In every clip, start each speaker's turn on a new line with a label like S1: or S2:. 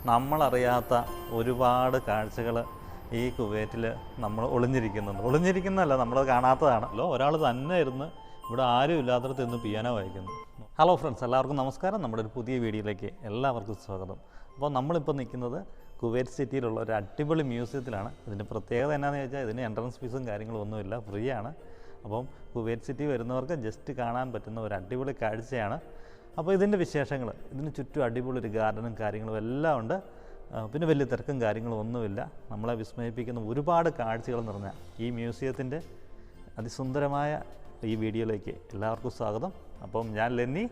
S1: നമ്മളറിയാത്ത ഒരുപാട് കാഴ്ചകൾ ഈ കുവൈറ്റിൽ നമ്മൾ ഒളിഞ്ഞിരിക്കുന്നതല്ല, നമ്മൾ കാണാത്തതാണല്ലോ. ഒരാൾ തന്നെ ഇരുന്ന് ഇവിടെ ആരും ഇല്ലാത്തടത്ത് ഇന്ന് പിയാനോ വായിക്കുന്നു. ഹലോ ഫ്രണ്ട്സ്, എല്ലാവർക്കും നമസ്കാരം. നമ്മുടെ ഒരു പുതിയ വീഡിയോയിലേക്ക് എല്ലാവർക്കും സ്വാഗതം. അപ്പോൾ നമ്മളിപ്പോൾ നിൽക്കുന്നത് കുവൈറ്റ് സിറ്റിയിലുള്ള ഒരു അടിപൊളി മ്യൂസിയത്തിലാണ്. ഇതിൻ്റെ പ്രത്യേകത എന്നാന്ന് ചോദിച്ചാൽ ഇതിന് എൻട്രൻസ് ഫീസും കാര്യങ്ങളും ഒന്നുമില്ല, ഫ്രീ ആണ്. അപ്പം കുവൈറ്റ് സിറ്റി വരുന്നവർക്ക് ജസ്റ്റ് കാണാൻ പറ്റുന്ന ഒരു അടിപൊളി കാഴ്ചയാണ്. അപ്പോൾ ഇതിൻ്റെ വിശേഷങ്ങൾ, ഇതിന് ചുറ്റും അടിപൊളി ഒരു ഗാർഡനും കാര്യങ്ങളും എല്ലാം ഉണ്ട്. പിന്നെ വലിയ തിരക്കും കാര്യങ്ങളും ഒന്നുമില്ല. നമ്മളെ വിസ്മയിപ്പിക്കുന്ന ഒരുപാട് കാഴ്ചകൾ നിറഞ്ഞ ഈ മ്യൂസിയത്തിൻ്റെ അതിസുന്ദരമായ ഈ വീഡിയോയിലേക്ക് എല്ലാവർക്കും സ്വാഗതം. അപ്പം ഞാൻ ലെന്നി,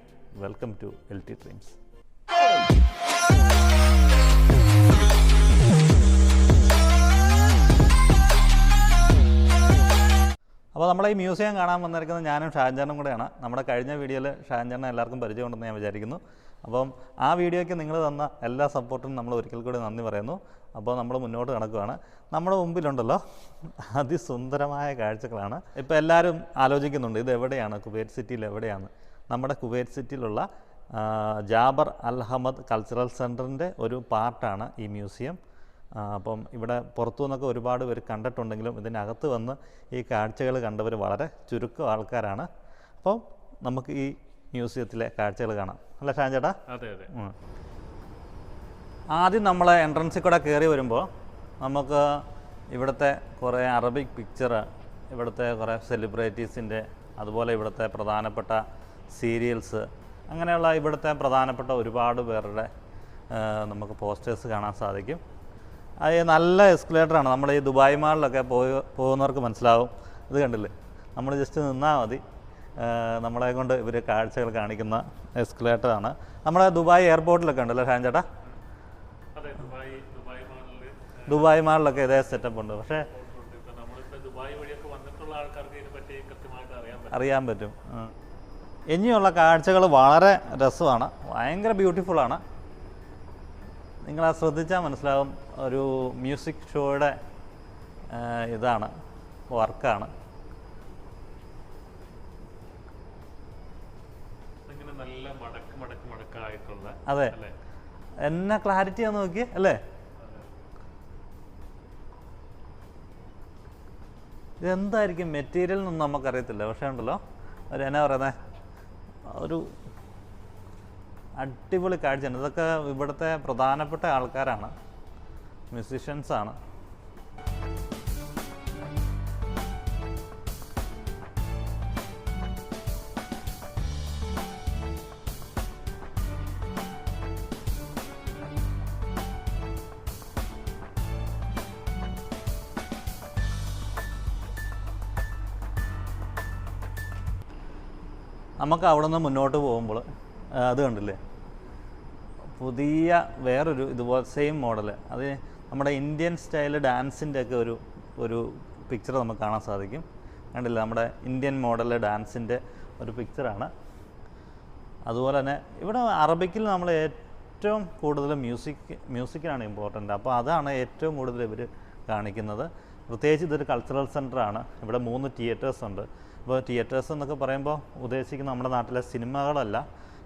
S1: വെൽക്കം ടു LTDREAMS. അപ്പോൾ നമ്മളെ ഈ മ്യൂസിയം കാണാൻ വന്നിരിക്കുന്നത് ഞാനും ഷാൻജാനും കൂടെയാണ്. നമ്മുടെ കഴിഞ്ഞ വീഡിയോയിൽ ഷാൻജാനെ എല്ലാവർക്കും പരിചയമുണ്ടെന്ന് ഞാൻ വിചാരിക്കുന്നു. അപ്പം ആ വീഡിയോയ്ക്ക് നിങ്ങൾ തന്ന എല്ലാ സപ്പോർട്ടിനും നമ്മൾ ഒരിക്കൽ കൂടി നന്ദി പറയുന്നു. അപ്പോൾ നമ്മൾ മുന്നോട്ട് നടക്കുകയാണ്. നമ്മുടെ മുമ്പിലുണ്ടല്ലോ അതിസുന്ദരമായ കാഴ്ചകളാണ്. ഇപ്പോൾ എല്ലാവരും ആലോചിക്കുന്നുണ്ട് ഇത് എവിടെയാണ്, കുവൈറ്റ് സിറ്റിയിൽ എവിടെയാണ്. നമ്മുടെ കുവൈറ്റ് സിറ്റിയിലുള്ള ജാബർ അൽ-അഹ്മദ് കൾച്ചറൽ സെൻറ്ററിൻ്റെ ഒരു പാർട്ടാണ് ഈ മ്യൂസിയം. അപ്പം ഇവിടെ പുറത്തു നിന്നൊക്കെ ഒരുപാട് പേര് കണ്ടിട്ടുണ്ടെങ്കിലും ഇതിനകത്ത് വന്ന് ഈ കാഴ്ചകൾ കണ്ടവർ വളരെ ചുരുക്കം ആൾക്കാരാണ്. അപ്പം നമുക്ക് ഈ മ്യൂസിയത്തിലെ കാഴ്ചകൾ കാണാം, അല്ല ഷാൻ ചേട്ടാ?
S2: അതെ അതെ.
S1: ആദ്യം നമ്മൾ എൻട്രൻസിൽ കൂടെ കയറി വരുമ്പോൾ നമുക്ക് ഇവിടുത്തെ കുറേ അറബിക് പിക്ചർ, ഇവിടുത്തെ കുറേ സെലിബ്രിറ്റീസിൻ്റെ, അതുപോലെ ഇവിടുത്തെ പ്രധാനപ്പെട്ട സീരിയൽസ്, അങ്ങനെയുള്ള ഇവിടുത്തെ പ്രധാനപ്പെട്ട ഒരുപാട് പേരുടെ നമുക്ക് പോസ്റ്റേഴ്സ് കാണാൻ സാധിക്കും. അത് നല്ല എസ്കലേറ്ററാണ്. നമ്മൾ ഈ ദുബായ് മാളിലൊക്കെ പോകുന്നവർക്ക് മനസ്സിലാവും. ഇത് കണ്ടില്ലേ, നമ്മൾ ജസ്റ്റ് നിന്നാൽ മതി, നമ്മളെ കൊണ്ട് ഇവർ കാഴ്ചകൾ കാണിക്കുന്ന എസ്കലേറ്ററാണ്. നമ്മുടെ ദുബായ് എയർപോർട്ടിലൊക്കെ ഉണ്ടല്ലോ ഷാൻ ചേട്ടാ? ദുബായ് മാളിലൊക്കെ ഇതേ സെറ്റപ്പ് ഉണ്ട്. പക്ഷേ അറിയാൻ പറ്റും. ഇനിയുള്ള കാഴ്ചകൾ വളരെ രസമാണ്, ഭയങ്കര ബ്യൂട്ടിഫുള്ളാണ്. നിങ്ങൾ ശ്രദ്ധിച്ചാൽ മനസ്സിലാവും, ഒരു മ്യൂസിക് ഷോയുടെ ഇതാണ്, വർക്കാണ്. അതെ, എന്നാ ക്ലാരിറ്റി ആണെന്ന് നോക്കിയേ അല്ലേ? ഇതെന്തായിരിക്കും മെറ്റീരിയൽ എന്നൊന്നും നമുക്കറിയത്തില്ല. പക്ഷേ ഉണ്ടല്ലോ ഒരു എന്നാ പറയുന്നത്, ഒരു അടിപൊളി കാഴ്ചയാണ്. ഇതൊക്കെ ഇവിടുത്തെ പ്രധാനപ്പെട്ട ആൾക്കാരാണ്, മ്യൂസിഷ്യൻസാണ്. നമുക്ക് അവിടെ നിന്ന് മുന്നോട്ട് പോകുമ്പോൾ അത് കണ്ടില്ലേ, പുതിയ വേറൊരു ഇതുപോലെ സെയിം മോഡൽ, അത് നമ്മുടെ ഇന്ത്യൻ സ്റ്റൈൽ ഡാൻസിൻ്റെ ഒക്കെ ഒരു പിക്ചർ നമുക്ക് കാണാൻ സാധിക്കും. കണ്ടില്ലേ, നമ്മുടെ ഇന്ത്യൻ മോഡൽ ഡാൻസിൻ്റെ ഒരു പിക്ചറാണ്. അതുപോലെ തന്നെ ഇവിടെ അറബിക്കിൽ നമ്മൾ ഏറ്റവും കൂടുതൽ മ്യൂസിക്കിനാണ് ഇമ്പോർട്ടൻ്റ്. അപ്പോൾ അതാണ് ഏറ്റവും കൂടുതൽ ഇവർ കാണിക്കുന്നത്. പ്രത്യേകിച്ച് ഇതൊരു കൾച്ചറൽ സെൻ്ററാണ്. ഇവിടെ 3 തിയേറ്റേഴ്സ് ഉണ്ട്. ഇപ്പോൾ തിയേറ്റേഴ്സ് എന്നൊക്കെ പറയുമ്പോൾ ഉദ്ദേശിക്കുന്ന നമ്മുടെ നാട്ടിലെ സിനിമകളല്ല,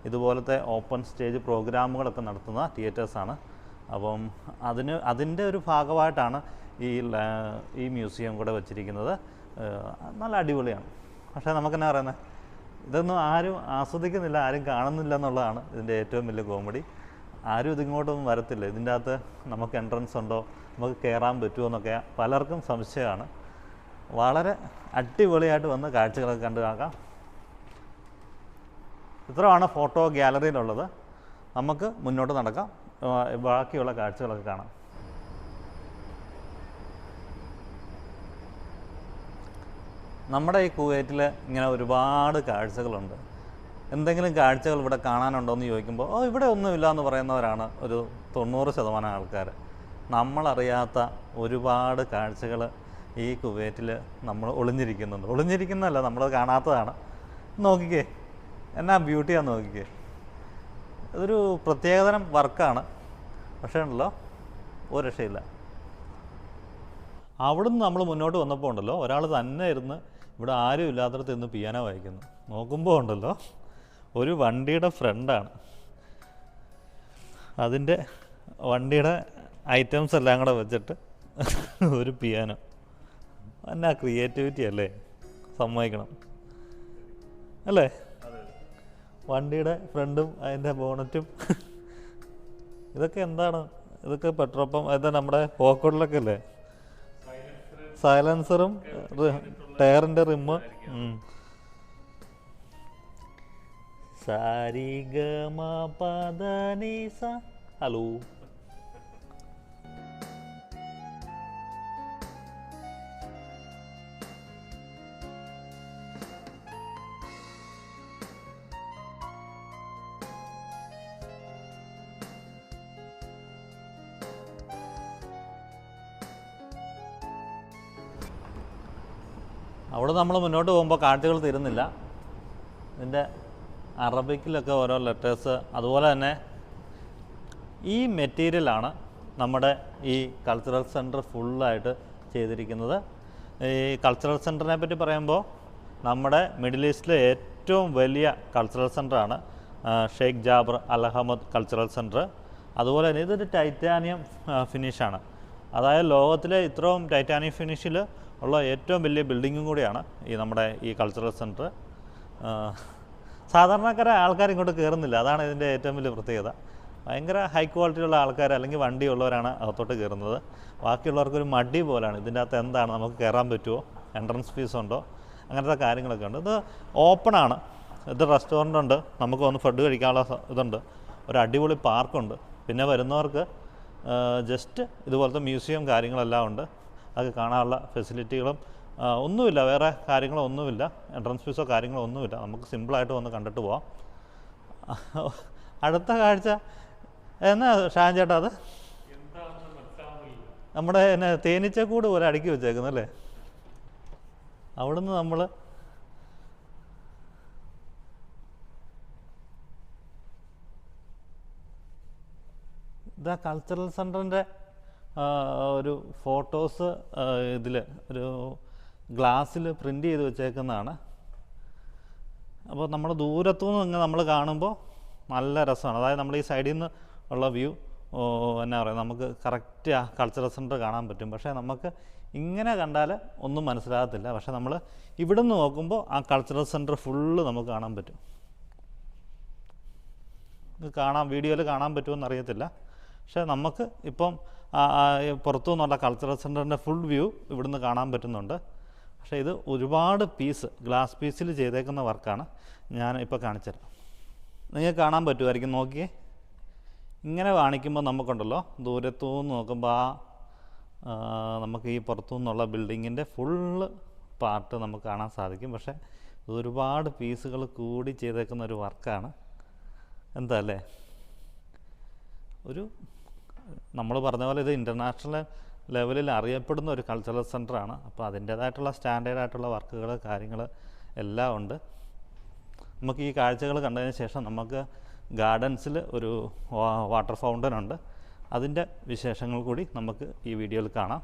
S1: ഇതുപോലത്തെ ഓപ്പൺ സ്റ്റേജ് പ്രോഗ്രാമുകളൊക്കെ നടത്തുന്ന തിയേറ്റേഴ്സാണ്. അപ്പം അതിൻ്റെ ഒരു ഭാഗമായിട്ടാണ് ഈ മ്യൂസിയം കൂടെ വച്ചിരിക്കുന്നത്. നല്ല അടിപൊളിയാണ്. പക്ഷേ നമുക്കെന്നാ പറയുന്നത്, ഇതൊന്നും ആരും ആസ്വദിക്കുന്നില്ല, ആരും കാണുന്നില്ല എന്നുള്ളതാണ് ഇതിൻ്റെ ഏറ്റവും വലിയ കോമഡി. ആരും ഇതിങ്ങോട്ടൊന്നും വരത്തില്ല. ഇതിൻ്റെ അകത്ത് നമുക്ക് എൻട്രൻസ് ഉണ്ടോ, നമുക്ക് കയറാൻ പറ്റുമോ എന്നൊക്കെ പലർക്കും സംശയമാണ്. വളരെ അടിപൊളിയായിട്ട് വന്ന് കാഴ്ചകളൊക്കെ കണ്ടു കാണാം. ഇത്രയാണ് ഫോട്ടോ ഗ്യാലറിയിലുള്ളത്. നമുക്ക് മുന്നോട്ട് നടക്കാം, ബാക്കിയുള്ള കാഴ്ചകളൊക്കെ കാണാം. നമ്മുടെ ഈ കുവൈറ്റിൽ ഇങ്ങനെ ഒരുപാട് കാഴ്ചകളുണ്ട്. എന്തെങ്കിലും കാഴ്ചകൾ ഇവിടെ കാണാനുണ്ടോ എന്ന് ചോദിക്കുമ്പോൾ ഇവിടെ ഒന്നുമില്ല എന്ന് പറയുന്നവരാണ് ഒരു 90% ആൾക്കാർ. നമ്മളറിയാത്ത ഒരുപാട് കാഴ്ചകൾ ഈ കുവൈറ്റിൽ നമ്മൾ ഒളിഞ്ഞിരിക്കുന്നതല്ല, നമ്മൾ കാണാത്തതാണ്. നോക്കിക്കേ, എന്നാ ബ്യൂട്ടിയാന്ന് നോക്കിക്കേ. ഇതൊരു പ്രത്യേകതരം വർക്കാണ്. പക്ഷേ ഉണ്ടല്ലോ ഒരു രക്ഷയില്ല. അവിടുന്ന് നമ്മൾ മുന്നോട്ട് വന്നപ്പോൾ ഉണ്ടല്ലോ ഒരാൾ തന്നെ ഇരുന്ന് ഇവിടെ ആരും ഇല്ലാത്തടത്ത് ഇന്ന് പിയാനോ വായിക്കുന്നു. നോക്കുമ്പോൾ ഉണ്ടല്ലോ ഒരു വണ്ടിയുടെ ഫ്രണ്ടാണ്, അതിൻ്റെ വണ്ടിയുടെ ഐറ്റംസ് എല്ലാം കൂടെ വെച്ചിട്ട് ഒരു പിയാനോ. എന്നാ ക്രിയേറ്റിവിറ്റി അല്ലേ, സമ്മതിക്കണം അല്ലേ? വണ്ടിയുടെ ഫ്രണ്ടും അതിൻ്റെ ബോണറ്റും ഇതൊക്കെ എന്താണ്? ഇതൊക്കെ പെട്രോൾ പമ്പ് എന്താ നമ്മുടെ പോക്കോട്ടിലൊക്കെ അല്ലേ? സൈലൻസറും ടയറിൻ്റെ റിമ്മ്. സാരിഗമ പദനിസ. ഹലോ, അവിടെ നമ്മൾ മുന്നോട്ട് പോകുമ്പോൾ കാഴ്ചകൾ തീരുന്നില്ല. ഇതിൻ്റെ അറബിക്കിലൊക്കെ ഓരോ ലെറ്റേഴ്സ്. അതുപോലെ തന്നെ ഈ മെറ്റീരിയലാണ് നമ്മുടെ ഈ കൾച്ചറൽ സെൻറ്റർ ഫുള്ളായിട്ട് ചെയ്തിരിക്കുന്നത്. ഈ കൾച്ചറൽ സെൻറ്ററിനെ പറ്റി പറയുമ്പോൾ നമ്മുടെ മിഡിൽ ഈസ്റ്റിലെ ഏറ്റവും വലിയ കൾച്ചറൽ സെൻറ്ററാണ് Sheikh Jaber al Ahmad cultural centre. അതുപോലെ തന്നെ ഇതൊരു ടൈറ്റാനിയം ഫിനിഷാണ്. അതായത് ലോകത്തിലെ ഇത്രയും ടൈറ്റാനിയം ഫിനിഷിൽ ഉള്ള ഏറ്റവും വലിയ ബിൽഡിങ്ങും കൂടിയാണ് ഈ നമ്മുടെ ഈ കൾച്ചറൽ സെൻറ്റർ. സാധാരണക്കാരെ ആൾക്കാർ ഇങ്ങോട്ട് കയറുന്നില്ല, അതാണ് ഇതിൻ്റെ ഏറ്റവും വലിയ പ്രത്യേകത. ഭയങ്കര ഹൈ ക്വാളിറ്റിയുള്ള ആൾക്കാർ അല്ലെങ്കിൽ വണ്ടിയുള്ളവരാണ് അകത്തോട്ട് കയറുന്നത്. ബാക്കിയുള്ളവർക്കൊരു മടി പോലെയാണ്. ഇതിൻ്റെ അകത്ത് എന്താണ്, നമുക്ക് കയറാൻ പറ്റുമോ, എൻട്രൻസ് ഫീസ് ഉണ്ടോ, അങ്ങനത്തെ കാര്യങ്ങളൊക്കെ ഉണ്ട്. ഇത് ഓപ്പണാണ്. ഇത് റെസ്റ്റോറൻ്റ് ഉണ്ട്, നമുക്ക് ഒന്ന് ഫുഡ് കഴിക്കാനുള്ള ഇതുണ്ട്, ഒരു അടിപൊളി പാർക്കുണ്ട്. പിന്നെ വരുന്നവർക്ക് ജസ്റ്റ് ഇതുപോലത്തെ മ്യൂസിയം കാര്യങ്ങളെല്ലാം ഉണ്ട്. അത് കാണാനുള്ള ഫെസിലിറ്റികളും ഒന്നുമില്ല, വേറെ കാര്യങ്ങളൊന്നുമില്ല, എൻട്രൻസ് ഫീസോ കാര്യങ്ങളോ ഒന്നുമില്ല. നമുക്ക് സിമ്പിളായിട്ട് വന്ന് കണ്ടിട്ട് പോവാം. അടുത്ത കാഴ്ച എന്നാ ഷാൻ ചേട്ടാ? അത് നമ്മുടെ എന്നെ തേനീച്ചക്കൂട് പോലെ അടുക്കി വെച്ചേക്കുന്നല്ലേ. അവിടുന്ന് നമ്മൾ ഇതാ കൾച്ചറൽ സെൻറ്ററിൻ്റെ ഒരു ഫോട്ടോസ് ഇതിൽ ഒരു ഗ്ലാസ്സിൽ പ്രിൻ്റ് ചെയ്ത് വെച്ചേക്കുന്നതാണ്. അപ്പോൾ നമ്മൾ ദൂരത്തുനിന്ന് ഇങ്ങനെ നമ്മൾ കാണുമ്പോൾ നല്ല രസമാണ്. അതായത് നമ്മൾ ഈ സൈഡിൽ നിന്ന് ഉള്ള വ്യൂ എന്നാ പറയുക, നമുക്ക് കറക്റ്റ് ആ കൾച്ചറൽ സെൻറ്റർ കാണാൻ പറ്റും. പക്ഷേ നമുക്ക് ഇങ്ങനെ കണ്ടാൽ ഒന്നും മനസ്സിലാകത്തില്ല. പക്ഷേ നമ്മൾ ഇവിടെ നിന്ന് നോക്കുമ്പോൾ ആ കൾച്ചറൽ സെൻറ്റർ ഫുള്ള് നമുക്ക് കാണാൻ പറ്റും. വീഡിയോയിൽ കാണാൻ പറ്റുമെന്ന് അറിയത്തില്ല. പക്ഷേ നമുക്ക് ഇപ്പം പുറത്തു നിന്നുള്ള കൾച്ചറൽ സെൻറ്ററിൻ്റെ ഫുൾ വ്യൂ ഇവിടുന്ന് കാണാൻ പറ്റുന്നുണ്ട്. പക്ഷേ ഇത് ഒരുപാട് പീസ് ഗ്ലാസ് പീസിൽ ചെയ്തേക്കുന്ന വർക്കാണ്. ഞാൻ ഇപ്പോൾ കാണിച്ചുതരാം, നിങ്ങൾക്ക് കാണാൻ പറ്റുമായിരിക്കും. നോക്കിയേ, ഇങ്ങനെ കാണിക്കുമ്പോൾ നമുക്കുണ്ടല്ലോ ദൂരത്തു നിന്ന് നോക്കുമ്പോൾ നമുക്ക് ഈ പുറത്തു നിന്നുള്ള ബിൽഡിങ്ങിൻ്റെ ഫുള്ള് പാർട്ട് നമുക്ക് കാണാൻ സാധിക്കും. പക്ഷേ ഒരുപാട് പീസുകൾ കൂടി ചെയ്തേക്കുന്ന ഒരു വർക്കാണ്. എന്താ അല്ലേ? നമ്മൾ പറഞ്ഞ പോലെ ഇത് ഇൻ്റർനാഷണൽ ലെവലിൽ അറിയപ്പെടുന്ന ഒരു കൾച്ചറൽ സെൻറ്ററാണ്. അപ്പോൾ അതിൻ്റേതായിട്ടുള്ള സ്റ്റാൻഡേർഡായിട്ടുള്ള വർക്കുകൾ കാര്യങ്ങൾ എല്ലാം ഉണ്ട്. നമുക്ക് ഈ കാഴ്ചകൾ കണ്ടതിന് ശേഷം നമുക്ക് ഗാർഡൻസിൽ ഒരു വാട്ടർ ഫൗണ്ടൻ ഉണ്ട്. അതിൻ്റെ വിശേഷങ്ങൾ കൂടി നമുക്ക് ഈ വീഡിയോയിൽ കാണാം.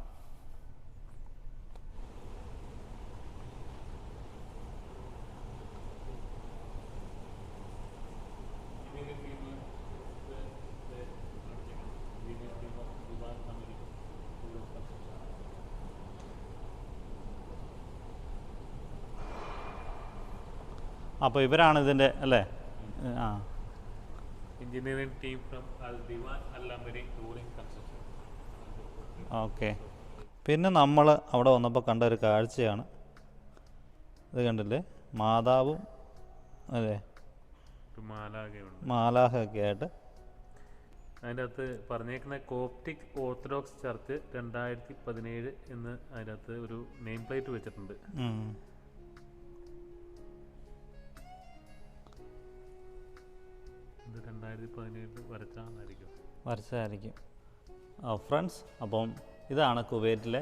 S1: അപ്പോൾ ഇവരാണ് ഇതിൻ്റെ അല്ലേ?
S2: Engineering team from Al-Diwan Al-Amiri Touring Construction.
S1: Okay. പിന്നെ നമ്മൾ അവിടെ വന്നപ്പോൾ കണ്ട ഒരു കാഴ്ചയാണ് ഇത്. കണ്ടില്ലേ, മാതാവും അല്ലേ മാലാഹയൊക്കെ ആയിട്ട്.
S2: അതിൻ്റെ അകത്ത് പറഞ്ഞേക്കുന്ന കോപ്റ്റിക് ഓർത്തഡോക്സ് ചർച്ച് 2017 എന്ന് അതിൻ്റെ അകത്ത് ഒരു നെയിം പ്ലേറ്റ് വെച്ചിട്ടുണ്ട്. ഇത് 2017
S1: വരച്ചതായിരിക്കും. ഫ്രണ്ട്സ്, അപ്പം ഇതാണ് കുവൈറ്റിലെ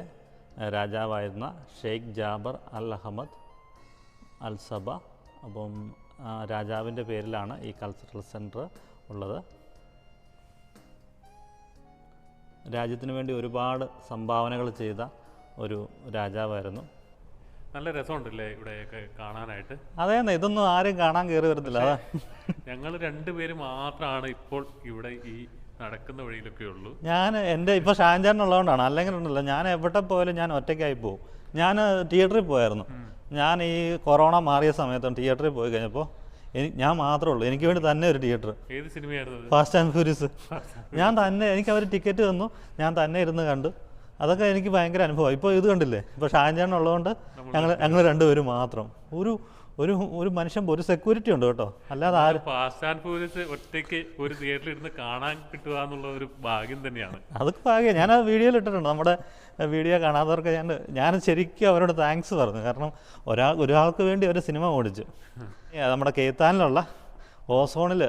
S1: രാജാവായിരുന്ന ഷെയ്ഖ് ജാബർ അൽ-അഹമ്മദ് അൽ സബ. അപ്പം രാജാവിൻ്റെ പേരിലാണ് ഈ കൾച്ചറൽ സെൻറ്റർ ഉള്ളത്. രാജ്യത്തിന് വേണ്ടി ഒരുപാട് സംഭാവനകൾ ചെയ്ത ഒരു രാജാവായിരുന്നു.
S2: നല്ല രസമുണ്ടല്ലേ ഇവിടെയൊക്കെ കാണാനായിട്ട്?
S1: അതേന്ന്, ഇതൊന്നും ആരും കാണാൻ കയറി വരുന്നില്ല.
S2: ഞങ്ങൾ രണ്ടുപേര് മാത്രമാണ് ഇപ്പോൾ ഇവിടെ ഈ നടക്കുന്ന വഴിയിലൊക്കെ ഉള്ളൂ.
S1: ഞാൻ എൻ്റെ ഇപ്പോൾ ഷാൻജാനുള്ളതുകൊണ്ടാണ്, അല്ലെങ്കിൽ ഉണ്ടല്ലോ ഞാൻ എവിടെ പോയാലും ഞാൻ ഒറ്റയ്ക്കായി പോകും. ഞാൻ തിയേറ്ററിൽ പോയായിരുന്നു. ഞാൻ ഈ കൊറോണ മാറിയ സമയത്തും തിയേറ്ററിൽ പോയി കഴിഞ്ഞപ്പോൾ ഞാൻ മാത്രമേ ഉള്ളൂ, എനിക്ക് വേണ്ടി തന്നെ ഒരു തിയേറ്റർ.
S2: ഏത് സിനിമയായിരുന്നു?
S1: Fast and furious. ഞാൻ തന്നെ, എനിക്ക് അവർ ടിക്കറ്റ് തന്നു, ഞാൻ തന്നെ ഇരുന്ന് കണ്ടു. അതൊക്കെ എനിക്ക് ഭയങ്കര അനുഭവം. ഇപ്പോൾ ഇത് കണ്ടില്ലേ, ഇപ്പോൾ ഷാൻജാനുള്ളതുകൊണ്ട് ഞങ്ങൾ രണ്ടുപേരും മാത്രം. ഒരു മനുഷ്യൻ ഒരു സെക്യൂരിറ്റി ഉണ്ട് കേട്ടോ, അല്ലാതെ ആരും.
S2: ഫാസ്റ്റ് ആൻഡ് ഫ്യൂരിയസ് ഒറ്റയ്ക്ക് ഒരു തിയേറ്ററിൽ ഇരുന്ന് കാണാൻ കിട്ടുക എന്നുള്ള ഒരു ഭാഗ്യം തന്നെയാണ്.
S1: അതൊക്കെ ഭാഗ്യം. ഞാനത് വീഡിയോയിൽ ഇട്ടിട്ടുണ്ട്. നമ്മുടെ വീഡിയോ കാണാത്തവർക്ക് ഞാൻ ശരിക്കും അവരോട് താങ്ക്സ് പറഞ്ഞു. കാരണം ഒരാൾക്ക് വേണ്ടി ഒരു സിനിമ ഓടിച്ചു. നമ്മുടെ കേത്താനിലുള്ള ഓസോണിൽ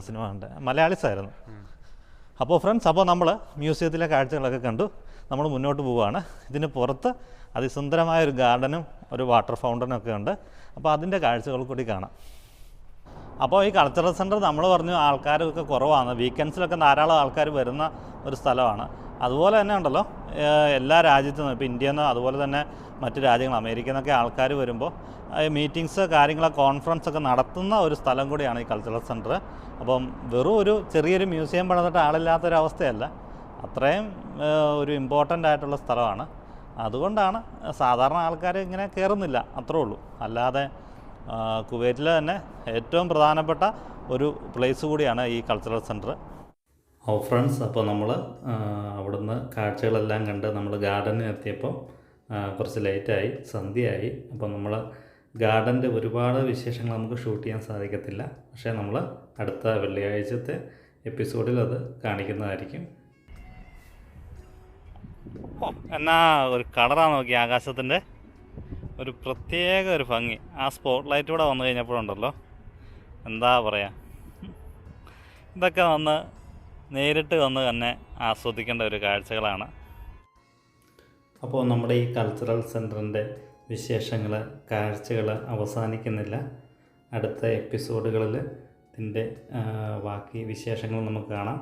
S1: സിനിമ ഉണ്ട്, മലയാളീസ് ആയിരുന്നു. അപ്പോൾ ഫ്രണ്ട്സ്, അപ്പോൾ നമ്മൾ മ്യൂസിയത്തിലെ കാഴ്ചകളൊക്കെ കണ്ടു. നമ്മൾ മുന്നോട്ട് പോവുകയാണ്. ഇതിന് പുറത്ത് അതിസുന്ദരമായൊരു ഗാർഡനും ഒരു വാട്ടർ ഫൗണ്ടനും ഒക്കെ ഉണ്ട്. അപ്പോൾ അതിൻ്റെ കാഴ്ചകൾ കൂടി കാണാം. അപ്പോൾ ഈ കൾച്ചറൽ സെൻറ്റർ നമ്മൾ പറഞ്ഞു ആൾക്കാരൊക്കെ കുറവാണ്. വീക്കെൻഡ്സിലൊക്കെ ധാരാളം ആൾക്കാർ വരുന്ന ഒരു സ്ഥലമാണ്. അതുപോലെ തന്നെ ഉണ്ടല്ലോ, എല്ലാ രാജ്യത്തു നിന്നും, ഇപ്പോൾ ഇന്ത്യയിൽ നിന്ന് അതുപോലെ തന്നെ മറ്റു രാജ്യങ്ങൾ, അമേരിക്കയിൽ നിന്നൊക്കെ ആൾക്കാർ വരുമ്പോൾ മീറ്റിങ്സ്, കോൺഫറൻസ് ഒക്കെ നടത്തുന്ന ഒരു സ്ഥലം കൂടിയാണ് ഈ കൾച്ചറൽ സെൻറ്റർ. അപ്പം വെറും ഒരു ചെറിയൊരു മ്യൂസിയം പണിതിട്ട് ആളില്ലാത്തൊരവസ്ഥയല്ല, അത്രയും ഒരു ഇമ്പോർട്ടൻ്റ് ആയിട്ടുള്ള സ്ഥലമാണ്. അതുകൊണ്ടാണ് സാധാരണ ആൾക്കാർ ഇങ്ങനെ കയറുന്നില്ല, അത്രേ ഉള്ളൂ. അല്ലാതെ കുവൈറ്റിലെ തന്നെ ഏറ്റവും പ്രധാനപ്പെട്ട ഒരു പ്ലേസ് കൂടിയാണ് ഈ കൾച്ചറൽ സെൻറ്റർ. ഫ്രണ്ട്സ്, അപ്പോൾ നമ്മൾ അവിടുന്ന് കാഴ്ചകളെല്ലാം കണ്ട് നമ്മൾ ഗാർഡനിൽ എത്തിയപ്പോൾ കുറച്ച് ലേറ്റായി, സന്ധ്യയായി. അപ്പോൾ നമ്മൾ ഗാർഡൻ്റെ ഒരുപാട് വിശേഷങ്ങൾ നമുക്ക് ഷൂട്ട് ചെയ്യാൻ സാധിക്കത്തില്ല. പക്ഷേ നമ്മൾ അടുത്ത വെള്ളിയാഴ്ചത്തെ എപ്പിസോഡിൽ അത് കാണിക്കുന്നതായിരിക്കും. എന്നാ ഒരു കളറാണ് നോക്കി ആകാശത്തിൻ്റെ, ഒരു പ്രത്യേക ഒരു ഭംഗി. ആ സ്പോട്ട് ലൈറ്റ് കൂടെ വന്നു കഴിഞ്ഞപ്പോഴുണ്ടല്ലോ, എന്താ പറയുക, ഇതൊക്കെ നേരിട്ട് വന്ന് തന്നെ ആസ്വദിക്കേണ്ട ഒരു കാഴ്ചകളാണ്. അപ്പോൾ നമ്മുടെ ഈ കൾച്ചറൽ സെൻറ്ററിൻ്റെ വിശേഷങ്ങൾ, കാഴ്ചകൾ അവസാനിക്കുന്നില്ല. അടുത്ത എപ്പിസോഡുകളിൽ ഇതിൻ്റെ ബാക്കി വിശേഷങ്ങൾ നമുക്ക് കാണാം.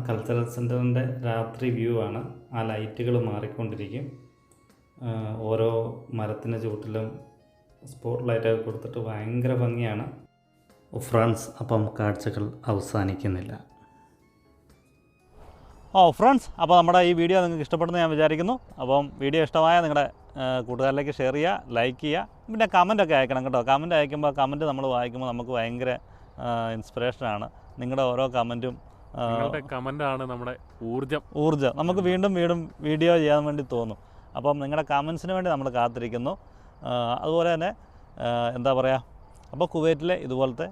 S1: കൾച്ചറൽ സെൻറ്ററിൻ്റെ രാത്രി വ്യൂ ആണ്. ആ ലൈറ്റുകൾ മാറിക്കൊണ്ടിരിക്കും. ഓരോ മരത്തിൻ്റെ ചുവട്ടിലും സ്പോട്ട് ലൈറ്റൊക്കെ കൊടുത്തിട്ട് ഭയങ്കര ഭംഗിയാണ്. ഫ്രണ്ട്സ്, അപ്പം കാഴ്ചകൾ അവസാനിക്കുന്നില്ല. ഫ്രണ്ട്സ്, അപ്പോൾ നമ്മുടെ ഈ വീഡിയോ നിങ്ങൾക്ക് ഇഷ്ടപ്പെടുന്നു ഞാൻ വിചാരിക്കുന്നു. അപ്പം വീഡിയോ ഇഷ്ടമായ നിങ്ങളുടെ കൂട്ടുകാരിലേക്ക് ഷെയർ ചെയ്യുക, ലൈക്ക് ചെയ്യുക, പിന്നെ കമൻറ്റൊക്കെ അയക്കണം കേട്ടോ. കമൻറ്റ് അയക്കുമ്പോൾ, കമൻറ്റ് നമ്മൾ വായിക്കുമ്പോൾ നമുക്ക് ഭയങ്കര ഇൻസ്പിറേഷനാണ്. നിങ്ങളുടെ ഓരോ കമൻറ്റും
S2: കമൻറ്റാണ് നമ്മുടെ ഊർജ്ജം.
S1: നമുക്ക് വീണ്ടും വീഡിയോ ചെയ്യാൻ വേണ്ടി തോന്നും. അപ്പം നിങ്ങളുടെ കമൻസിന് വേണ്ടി നമ്മൾ കാത്തിരിക്കുന്നു. അതുപോലെ തന്നെ എന്താ പറയുക, അപ്പോൾ കുവൈറ്റിലെ ഇതുപോലത്തെ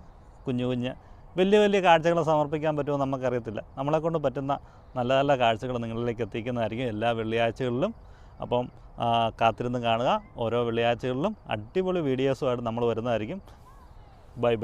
S1: കുഞ്ഞു വലിയ കാഴ്ചകൾ സമർപ്പിക്കാൻ പറ്റുമോ നമുക്കറിയത്തില്ല. നമ്മളെക്കൊണ്ട് പറ്റുന്ന നല്ല നല്ല കാഴ്ചകൾ നിങ്ങളിലേക്ക് എത്തിക്കുന്നതായിരിക്കും എല്ലാ വെള്ളിയാഴ്ചകളിലും. അപ്പം കാത്തിരുന്ന് കാണുക. ഓരോ വെള്ളിയാഴ്ചകളിലും അടിപൊളി വീഡിയോസുമായിട്ട് നമ്മൾ വരുന്നതായിരിക്കും. ബൈ.